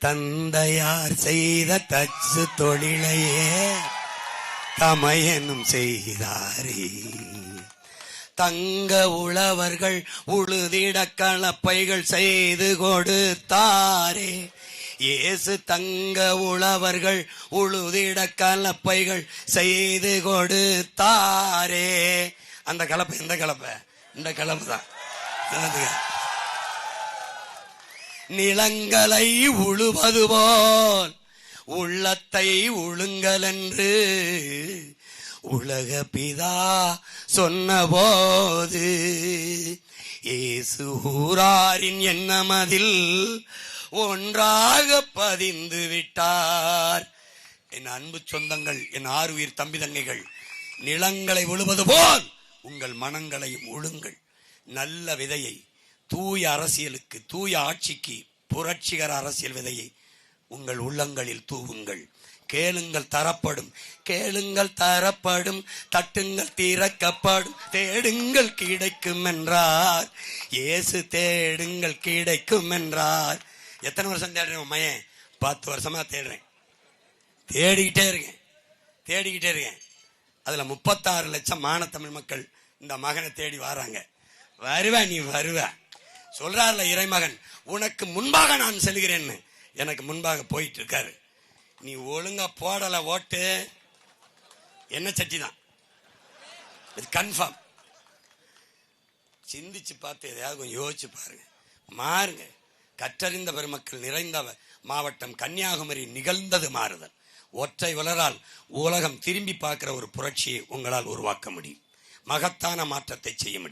தந்தையார் செய்த தச்சு தொழிலையே தமையனும் செய்தாரே. தங்க உழவர்கள் உழுதிட கலப்பைகள் செய்து கொடுத்தாரே. இயேசு தங்க உழவர்கள் உழுதிட கலப்பைகள் செய்து கொடுத்தாரே. அந்த கலப்பை எந்த கலப்பை? இந்த கலப்பு தான். நிலங்களை உழுவது போல் உள்ளத்தை உழுங்கள் என்று உலக பிதா சொன்னபோது இயேசு ஊராரின் எண்ணமதில் ஒன்றாக பதிந்து விட்டார். என் அன்பு சொந்தங்கள், என் ஆறுயிர் தம்பி தங்கைகள், நிலங்களை உழுவது போல் உங்கள் மனங்களையும் உழுங்கள். நல்ல விதையை, தூய அரசியலுக்கு, தூய ஆட்சிக்கு, புரட்சிகர அரசியல் விதையை உங்கள் உள்ளங்களில் தூவுங்கள். கேளுங்கள் தரப்படும், கேளுங்கள் தரப்படும், தட்டுங்கள் திறக்கப்படும், தேடுங்கள் கிடைக்கும் என்றார் இயேசு. தேடுங்கள் கிடைக்கும் என்றார். எத்தனை வருஷம் தேடுறேன் மையன்? 10 வருஷமா தேடுறேன். தேடிக்கிட்டே இருக்கேன். அதுல 36 லட்சம் மானத்தமிழ் மக்கள் இந்த மகனை தேடி வராங்க. வருவேன், நீ வருவ சொல்றாருல இறைமகன், உனக்கு முன்பாக நான் செல்கிறேன்னு. எனக்கு முன்பாக போயிட்டு இருக்காரு. நீ ஒழுங்கா போடல ஓட்டு, என்ன சட்டி தான், இது கன்ஃபார்ம். சிந்திச்சு பார்த்து எதையாவது கொஞ்சம் யோசிச்சு பாருங்க, மாறுங்க. கற்றறிந்த பெருமக்கள் நிறைந்த மாவட்டம் கன்னியாகுமரி நிகழ்ந்தது மாறுதல். ஒற்றை வளரால் உலகம் திரும்பி பார்க்கிற ஒரு புரட்சியை உங்களால் உருவாக்க முடியும். மகத்தான மாற்றத்தை செய்ய முடியும்.